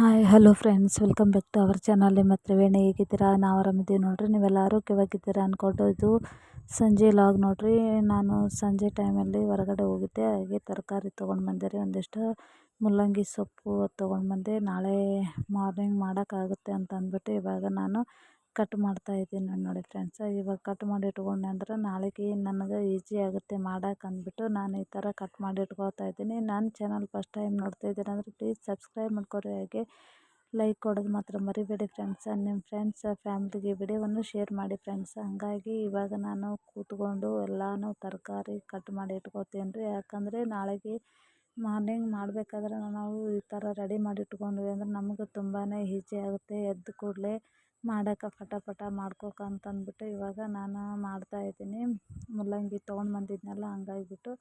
Hi hello friends, welcome back to our channel. ನಿಮ್ಮ ತ್ರಿವೇಣಿ ಹೇಗಿದ್ದೀರಾ? ನಾವು ಆರಾಮಿದ್ದೀವಿ ನೋಡ್ರಿ. ನೀವೆಲ್ಲ ಆರೋಗ್ಯವಾಗಿದ್ದೀರಾ ಅಂದ್ಕೊಂಡು ಇದು ಸಂಜೆ ಲಾಗ್ ನೋಡ್ರಿ. ನಾನು ಸಂಜೆ ಟೈಮಲ್ಲಿ ಹೊರಗಡೆ ಹೋಗಿದ್ದೆ. ಹಾಗೆ ತರಕಾರಿ ತೊಗೊಂಡು ಬಂದೆ ರೀ. ಒಂದಿಷ್ಟು ಮುಲ್ಲಂಗಿ ಸೊಪ್ಪು ತೊಗೊಂಡು ಬಂದೆ. ನಾಳೆ ಮಾರ್ನಿಂಗ್ ಮಾಡೋಕ್ಕಾಗುತ್ತೆ ಅಂತ ಅಂದ್ಬಿಟ್ಟು ಇವಾಗ ನಾನು ಕಟ್ ಮಾಡ್ತಾಯಿದ್ದೀನಿ ನೋಡಿ ಫ್ರೆಂಡ್ಸ್. ಇವಾಗ ಕಟ್ ಮಾಡಿ ಇಟ್ಕೊಂಡೆ ಅಂದ್ರೆ ನಾಳೆಗೆ ನನಗೆ ಈಸಿ ಆಗುತ್ತೆ ಮಾಡೋಕೆ ಅಂದ್ಬಿಟ್ಟು ನಾನು ಈ ಥರ ಕಟ್ ಮಾಡಿ ಇಟ್ಕೊಳ್ತಾ ಇದ್ದೀನಿ. ನನ್ನ ಚಾನಲ್ ಫಸ್ಟ್ ಟೈಮ್ ನೋಡ್ತಾ ಇದ್ದೀರಾ ಅಂದರೆ ಪ್ಲೀಸ್ ಸಬ್ಸ್ಕ್ರೈಬ್ ಮಾಡ್ಕೊರಿ. ಹಾಗೆ ಲೈಕ್ ಕೊಡೋದು ಮಾತ್ರ ಮರಿಬೇಡಿ ಫ್ರೆಂಡ್ಸ್. ನಿಮ್ಮ ಫ್ರೆಂಡ್ಸ್ ಫ್ಯಾಮಿಲಿಗೆ ವಿಡಿಯೋವನ್ನು ಶೇರ್ ಮಾಡಿ ಫ್ರೆಂಡ್ಸ್. ಹಾಗಾಗಿ ಇವಾಗ ನಾನು ಕೂತ್ಕೊಂಡು ಎಲ್ಲನೂ ತರಕಾರಿ ಕಟ್ ಮಾಡಿ ಇಟ್ಕೊತೀನಿ ರೀ. ಯಾಕಂದರೆ ನಾಳೆಗೆ ಮಾರ್ನಿಂಗ್ ಮಾಡಬೇಕಾದ್ರೆ ನಾವು ಈ ಥರ ರೆಡಿ ಮಾಡಿ ಇಟ್ಕೊಂಡ್ವಿ ಅಂದ್ರೆ ನಮಗೆ ತುಂಬಾ ಈಸಿ ಆಗುತ್ತೆ. ಎದ್ದ ಕೂಡಲೇ ಮಾಡೋಕೆ ಪಟ ಮಾಡ್ಕೋಕಂತಂದ್ಬಿಟ್ಟು ಇವಾಗ ನಾನು ಮಾಡ್ತಾಯಿದ್ದೀನಿ. ಮುಲ್ಲಂಗಿ ತೊಗೊಂಡು ಬಂದಿದ್ನಲ್ಲ, ಹಂಗಾಗಿಬಿಟ್ಟು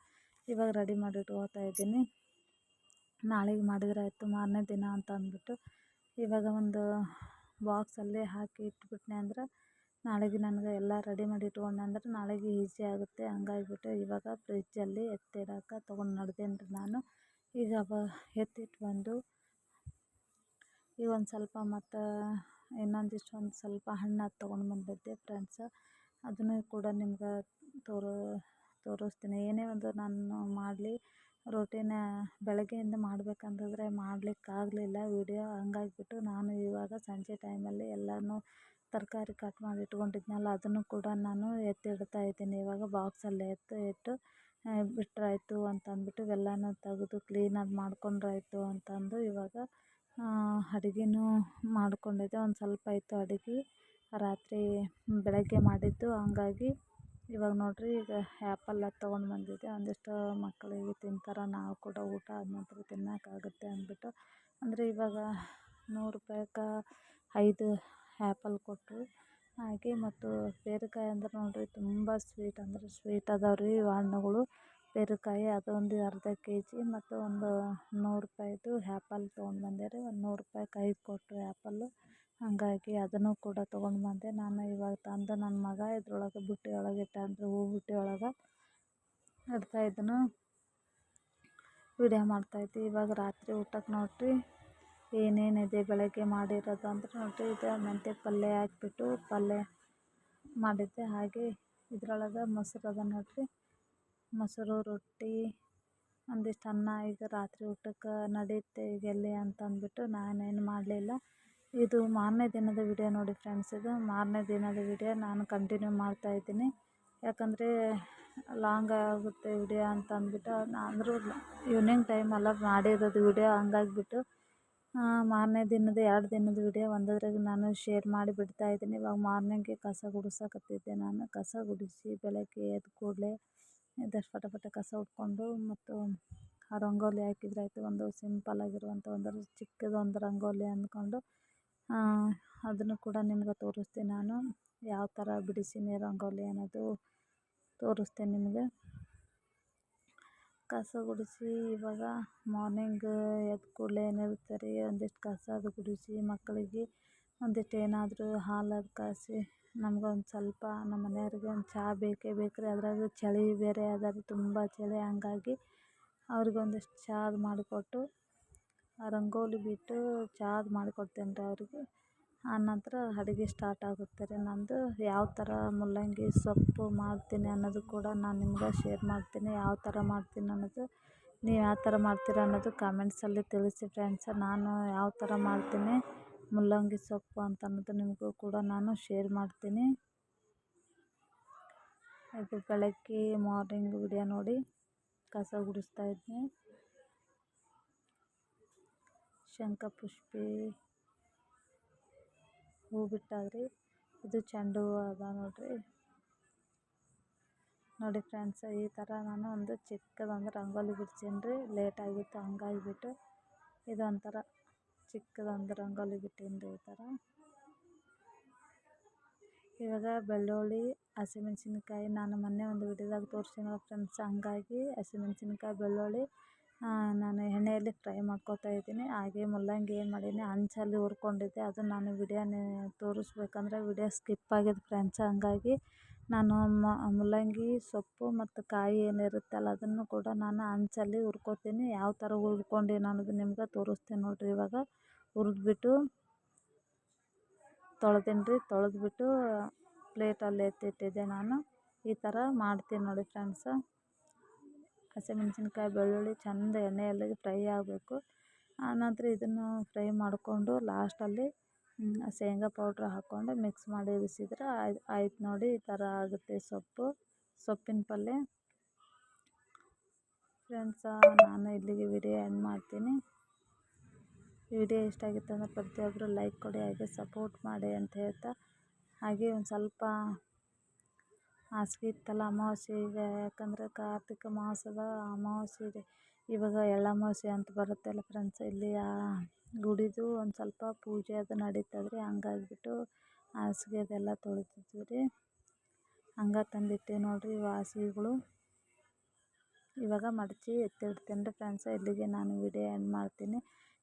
ಇವಾಗ ರೆಡಿ ಮಾಡಿ ಇಟ್ಕೊಳ್ತಾ ಇದ್ದೀನಿ. ನಾಳೆಗೆ ಮಾಡಿದರೆ ಆಯಿತು ಮಾರನೇ ದಿನ ಅಂತ ಅಂದ್ಬಿಟ್ಟು ಇವಾಗ ಒಂದು ಬಾಕ್ಸಲ್ಲಿ ಹಾಕಿ ಇಟ್ಬಿಟ್ನೆ ಅಂದ್ರೆ ನಾಳೆಗೆ ನನಗೆ ಎಲ್ಲ ರೆಡಿ ಮಾಡಿ ಇಟ್ಕೊಂಡೆ ಅಂದ್ರೆ ನಾಳೆಗೆ ಈಸಿ ಆಗುತ್ತೆ. ಹಂಗಾಗಿಬಿಟ್ಟು ಇವಾಗ ಫ್ರಿಜ್ಜಲ್ಲಿ ಎತ್ತಿಡೋಕೆ ತೊಗೊಂಡು ನಡೆದೇನು ರೀ ನಾನು. ಈಗ ಎತ್ತಿಟ್ಟು ಬಂದು ಈಗ ಒಂದು ಸ್ವಲ್ಪ ಮತ್ತು ಒಂದು ಸ್ವಲ್ಪ ಹಣ್ಣು ತೊಗೊಂಡು ಬಂದಿದ್ದೆ ಫ್ರೆಂಡ್ಸ್. ಅದನ್ನು ಕೂಡ ನಿಮ್ಗೆ ತೋರಿಸ್ತೀನಿ. ಏನೇ ಒಂದು ನಾನು ಮಾಡಲಿ ರೋಟಿನ ಬೆಳಗ್ಗೆಯಿಂದ ಮಾಡಬೇಕಂತಂದರೆ ಮಾಡಲಿಕ್ಕಾಗಲಿಲ್ಲ ವಿಡಿಯೋ. ಹಂಗಾಗಿಬಿಟ್ಟು ನಾನು ಇವಾಗ ಸಂಜೆ ಟೈಮಲ್ಲಿ ಎಲ್ಲನೂ ತರಕಾರಿ ಕಟ್ ಮಾಡಿ ಇಟ್ಕೊಂಡಿದ್ನಲ್ಲ ಅದನ್ನು ಕೂಡ ನಾನು ಎತ್ತಿಡ್ತಾ ಇದ್ದೀನಿ. ಇವಾಗ ಬಾಕ್ಸಲ್ಲಿ ಇಟ್ಟು ಬಿಟ್ರಾಯ್ತು ಅಂತಂದ್ಬಿಟ್ಟು ಇವೆಲ್ಲನೂ ತೆಗೆದು ಕ್ಲೀನಾಗಿ ಮಾಡ್ಕೊಂಡ್ರಾಯ್ತು ಅಂತಂದು ಇವಾಗ ಅಡುಗೆನೂ ಮಾಡ್ಕೊಂಡಿದ್ದೆ. ಒಂದು ಸ್ವಲ್ಪ ಇತ್ತು ಅಡುಗೆ ರಾತ್ರಿ ಬೆಳಗ್ಗೆ ಮಾಡಿದ್ದು. ಹಂಗಾಗಿ ಇವಾಗ ನೋಡಿರಿ, ಈಗ ಆ್ಯಪಲ್ ತೊಗೊಂಡು ಬಂದಿದ್ದೆ. ಒಂದಿಷ್ಟು ಮಕ್ಕಳಿಗೆ ತಿಂತಾರೆ, ನಾವು ಕೂಡ ಊಟ ಆದ ನಂತರ ತಿನ್ನೋಕ್ಕಾಗುತ್ತೆ ಅಂದ್ಬಿಟ್ಟು. ಅಂದರೆ ಇವಾಗ 100 ರೂಪಾಯಿಗೆ 5 ಆ್ಯಪಲ್ ಕೊಟ್ಟರು. ಹಾಗೆ ಮತ್ತು ಪೇರಕಾಯಿ ಅಂದ್ರೆ ನೋಡಿರಿ ತುಂಬ ಸ್ವೀಟ್ ಅಂದರೆ ಸ್ವೀಟ್ ಅದಾವೆ ರೀ ಹಣ್ಣುಗಳು. ಪೇರಕಾಯಿ ಅದೊಂದು ಅರ್ಧ kg ಮತ್ತು ಒಂದು 100 ರೂಪಾಯಿದು ಆ್ಯಪಲ್ ತೊಗೊಂಡು ಬಂದೆ ರೀ. ಒಂದು 100 ರೂಪಾಯಿಗೆ 5 ಕೊಟ್ಟರು ಆ್ಯಪಲ್ಲು. ಹಾಗಾಗಿ ಅದನ್ನು ಕೂಡ ತೊಗೊಂಡು ಬಂದೆ. ನಾನು ಇವಾಗ ತಂದು ನನ್ನ ಮಗ ಇದ್ರೊಳಗೆ ಬುಟ್ಟಿ ಒಳಗೆ ಇಟ್ಟಾನ್ರಿ, ಹೂ ಬುಟ್ಟಿ ಒಳಗೆ ಇಡ್ತಾಯಿದ್ದನು, ವಿಡಿಯೋ ಮಾಡ್ತಾಯಿದ್ದೆ. ಇವಾಗ ರಾತ್ರಿ ಊಟಕ್ಕೆ ನೋಡಿರಿ ಏನೇನಿದೆ ಬೆಳಗ್ಗೆ ಮಾಡಿರೋದು ಅಂದರೆ ನೋಡಿರಿ, ಇದು ಮೆಂತ್ಯ ಪಲ್ಯ ಹಾಕ್ಬಿಟ್ಟು ಪಲ್ಯ ಮಾಡಿದ್ದೆ. ಹಾಗೆ ಇದ್ರೊಳಗೆ ಮೊಸರು ಅದ ನೋಡಿರಿ, ಮೊಸರು, ರೊಟ್ಟಿ, ಒಂದಿಷ್ಟು ಅನ್ನ. ಈಗ ರಾತ್ರಿ ಊಟಕ್ಕೆ ನಡೆಯುತ್ತೆ ಈಗ ಎಲ್ಲಿ ಅಂತಂದ್ಬಿಟ್ಟು ನಾನೇನು ಮಾಡಲಿಲ್ಲ. ಇದು ಮಾರನೇ ದಿನದ ವಿಡಿಯೋ ನೋಡಿ ಫ್ರೆಂಡ್ಸ್. ಇದು ಮಾರನೇ ದಿನದ ವಿಡಿಯೋ ನಾನು ಕಂಟಿನ್ಯೂ ಮಾಡ್ತಾಯಿದ್ದೀನಿ. ಯಾಕಂದರೆ ಲಾಂಗ್ ಆಗುತ್ತೆ ವಿಡಿಯೋ ಅಂತ ಅಂದ್ಬಿಟ್ಟು ಅಂದರೂ ಈವ್ನಿಂಗ್ ಟೈಮಲ್ಲ ಮಾಡಿರೋದು ವಿಡಿಯೋ. ಹಂಗಾಗಿಬಿಟ್ಟು ಮಾರನೇ ದಿನದ 2 ದಿನದ ವಿಡಿಯೋ ಒಂದದ್ರಾಗ ನಾನು ಶೇರ್ ಮಾಡಿ ಬಿಡ್ತಾಯಿದ್ದೀನಿ. ಇವಾಗ ಮಾರ್ನಿಂಗ್ಗೆ ಕಸ ಗುಡಿಸಕತ್ತಿದ್ದೆ ನಾನು. ಕಸ ಗುಡಿಸಿ ಬೆಳಗ್ಗೆ ಎದ್ದ ಕೂಡಲೇ ಇದಷ್ಟು ಪಟ ಕಸ ಉಟ್ಕೊಂಡು ಮತ್ತು ರಂಗೋಲಿ ಹಾಕಿದ್ರಾಯ್ತು. ಒಂದು ಸಿಂಪಲ್ ಆಗಿರುವಂಥ ಒಂದು ಚಿಕ್ಕದೊಂದು ರಂಗೋಲಿ ಅಂದ್ಕೊಂಡು ಅದನ್ನು ಕೂಡ ನಿಮ್ಗೆ ತೋರಿಸ್ತೀನಿ. ನಾನು ಯಾವ ಥರ ಬಿಡಿಸೀನಿ ರಂಗೋಲಿ ಅನ್ನೋದು ತೋರಿಸ್ತೇನೆ ನಿಮಗೆ. ಕಸ ಗುಡಿಸಿ ಇವಾಗ ಮಾರ್ನಿಂಗ್ ಎದ್ದ ಕೂಡಲೇ ಏನಿರುತ್ತೆ ರೀ, ಒಂದಿಷ್ಟು ಕಸ ಅದು ಗುಡಿಸಿ ಮಕ್ಕಳಿಗೆ ಒಂದಿಷ್ಟು ಏನಾದರೂ ಹಾಲದು ಕಾಯಿಸಿ ನಮ್ಗೊಂದು ಸ್ವಲ್ಪ ನಮ್ಮ ಮನೆಯವ್ರಿಗೆ ಒಂದು ಚಹಾ ಬೇಕೇ ಬೇಕು ರೀ. ಅದ್ರಾಗ ಚಳಿ ಬೇರೆ ಅದ ರೀ, ತುಂಬ ಚಳಿ. ಹಂಗಾಗಿ ಅವ್ರಿಗೊಂದಿಷ್ಟು ಚಹಾದು ಮಾಡಿಕೊಟ್ಟು ರಂಗೋಲಿ ಬಿಟ್ಟು ಚಹಾದು ಮಾಡಿಕೊಡ್ತೇನೆ ರೀ ಅವರಿಗೆ. ಆನಂತರ ಅಡುಗೆ ಸ್ಟಾರ್ಟ್ ಆಗುತ್ತೆ ರೀ ನಂದು. ಯಾವ ಥರ ಮುಲ್ಲಂಗಿ ಸೊಪ್ಪು ಮಾಡ್ತೀನಿ ಅನ್ನೋದು ಕೂಡ ನಾನು ನಿಮ್ಗೆ ಶೇರ್ ಮಾಡ್ತೀನಿ. ಯಾವ ಥರ ಮಾಡ್ತೀನಿ ಅನ್ನೋದು, ನೀವು ಯಾವ ಥರ ಮಾಡ್ತೀರ ಅನ್ನೋದು ಕಾಮೆಂಟ್ಸಲ್ಲಿ ತಿಳಿಸಿ ಫ್ರೆಂಡ್ಸ್. ನಾನು ಯಾವ ಥರ ಮಾಡ್ತೀನಿ ಮುಲ್ಲಂಗಿ ಸೊಪ್ಪು ಅಂತ ಅನ್ನೋದು ನಿಮಗೂ ಕೂಡ ನಾನು ಶೇರ್ ಮಾಡ್ತೀನಿ. ಇದು ಬೆಳಗ್ಗೆ ಮಾರ್ನಿಂಗ್ ವಿಡಿಯೋ ನೋಡಿ. ಕಸ ಗುಡಿಸ್ತಾ ಇದ್ದೆ. ಶಂಖಪುಷ್ಪಿ ಹೂ ಬಿಟ್ಟಾದ್ರಿ. ಇದು ಚೆಂಡು ಹೂವು ಅದ ನೋಡಿರಿ. ನೋಡಿ ಫ್ರೆಂಡ್ಸ್, ಈ ಥರ ನಾನು ಒಂದು ಚಿಕ್ಕದೊಂದು ರಂಗೋಲಿ ಬಿಡ್ಸೀನಿ ರೀ. ಲೇಟ್ ಆಗಿತ್ತು ಹಂಗಾಗಿಬಿಟ್ಟು ಇದೊಂಥರ ಚಿಕ್ಕದೊಂದು ರಂಗೋಲಿ ಬಿಟ್ಟೀನಿ ರೀ ಈ ಥರ. ಇವಾಗ ಬೆಳ್ಳುಳ್ಳಿ, ಹಸಿಮೆಣ್ಸಿನ್ಕಾಯಿ ನಾನು ಮೊನ್ನೆ ಒಂದು ವಿಡಿಯೋದಾಗ ತೋರಿಸಿನಲ್ಲ ಫ್ರೆಂಡ್ಸ್. ಹಂಗಾಗಿ ಹಸಿಮೆಣ್ಸಿನ್ಕಾಯಿ, ಬೆಳ್ಳುಳ್ಳಿ ನಾನು ಎಣ್ಣೆಯಲ್ಲಿ ಫ್ರೈ ಮಾಡ್ಕೊತಾ ಇದ್ದೀನಿ. ಹಾಗೆ ಮುಲ್ಲಂಗಿ ಏನು ಮಾಡೀನಿ ಹಂಚಲ್ಲಿ ಹುರ್ಕೊಂಡಿದ್ದೆ. ಅದು ನಾನು ವಿಡಿಯೋನೇ ತೋರಿಸ್ಬೇಕಂದ್ರೆ ವಿಡಿಯೋ ಸ್ಕಿಪ್ ಆಗಿದೆ ಫ್ರೆಂಡ್ಸ್. ಹಂಗಾಗಿ ನಾನು ಮೂಲಂಗಿ ಸೊಪ್ಪು ಮತ್ತು ಕಾಯಿ ಏನಿರುತ್ತಲ್ಲ ಅದನ್ನು ಕೂಡ ನಾನು ಹಂಚಲ್ಲಿ ಹುರ್ಕೋತೀನಿ. ಯಾವ ಥರ ಹುರ್ಕೊಂಡು ಅನ್ನೋದು ನಿಮ್ಗೆ ತೋರಿಸ್ತೀನಿ ನೋಡಿರಿ. ಇವಾಗ ಹುರಿದ್ಬಿಟ್ಟು ತೊಳೆದ್ಬಿಟ್ಟು ಪ್ಲೇಟಲ್ಲಿ ಎತ್ತಿಟ್ಟಿದ್ದೆ ನಾನು. ಈ ಥರ ಮಾಡ್ತೀನಿ ನೋಡಿ ಫ್ರೆಂಡ್ಸ್. ಹಸಿಮೆಣ್ಸಿನ್ಕಾಯಿ ಬೆಳ್ಳುಳ್ಳಿ ಚೆಂದ ಎಣ್ಣೆಯಲ್ಲಿ ಫ್ರೈ ಆಗಬೇಕು. ಆನಂತರ ಇದನ್ನು ಫ್ರೈ ಮಾಡಿಕೊಂಡು ಲಾಸ್ಟಲ್ಲಿ ಶೇಂಗಾ ಪೌಡ್ರ್ ಹಾಕ್ಕೊಂಡು ಮಿಕ್ಸ್ ಮಾಡಿ ಇರಿಸಿದ್ರೆ ಆಯ್ತು ನೋಡಿ. ಈ ಥರ ಆಗುತ್ತೆ ಸೊಪ್ಪಿನ ಪಲ್ಯ ಫ್ರೆಂಡ್ಸ. ನಾನು ಇಲ್ಲಿಗೆ ವಿಡಿಯೋ ಎಂಡ್ ಮಾಡ್ತೀನಿ. ವಿಡಿಯೋ ಇಷ್ಟ ಆಗಿತ್ತು ಅಂದರೆ ಪ್ರತಿಯೊಬ್ಬರು ಲೈಕ್ ಕೊಡಿ, ಹಾಗೆ ಸಪೋರ್ಟ್ ಮಾಡಿ ಅಂತ ಹೇಳ್ತಾ, ಹಾಗೆ ಒಂದು ಸ್ವಲ್ಪ ಹಾಸಿಗೆ ಇತ್ತಲ್ಲ ಅಮಾವಾಸ್ಯೆ, ಈಗ ಯಾಕಂದರೆ ಕಾರ್ತಿಕ ಮಾಸದ ಅಮಾವಾಸ್ಯೆ ಇದೆ. ಇವಾಗ ಎಳ್ಳಮಾವಾಸ್ಯೆ ಅಂತ ಬರುತ್ತಲ್ಲ ಫ್ರೆಂಡ್ಸ್, ಇಲ್ಲಿ ಆ ಗುಡಿದು ಒಂದು ಸ್ವಲ್ಪ ಪೂಜೆ ಅದು ನಡೀತದ್ರಿ. ಹಂಗಾಗಿಬಿಟ್ಟು ಹಾಸಿಗೆ ಅದೆಲ್ಲ ತೊಳಿತಿದ್ವಿ ರೀ. ಹಂಗೆ ತಂದಿಟ್ಟೆ ನೋಡಿರಿ ಇವು ಹಾಸಿಗೆಗಳು. ಇವಾಗ ಮಡಚಿ ಎತ್ತಿಡ್ತೀನಿ ರೀ ಫ್ರೆಂಡ್ಸ್. ಇಲ್ಲಿಗೆ ನಾನು ವಿಡಿಯೋ ಎಂಡ್ ಮಾಡ್ತೀನಿ.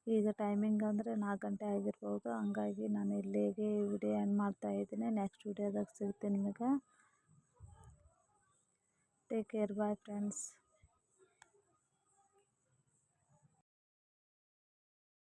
ಈಗ ಟೈಮಿಂಗ್ ಅಂದರೆ 4 ಗಂಟೆ ಆಗಿರ್ಬೋದು. ಹಂಗಾಗಿ ನಾನು ಇಲ್ಲಿಗೆ ವಿಡಿಯೋ ಎಂಡ್ ಮಾಡ್ತಾಯಿದ್ದೀನಿ. ನೆಕ್ಸ್ಟ್ ವಿಡಿಯೋದಾಗ ಸಿಗ್ತೀನಿ ನಿಮಗೆ. Take care, bye friends.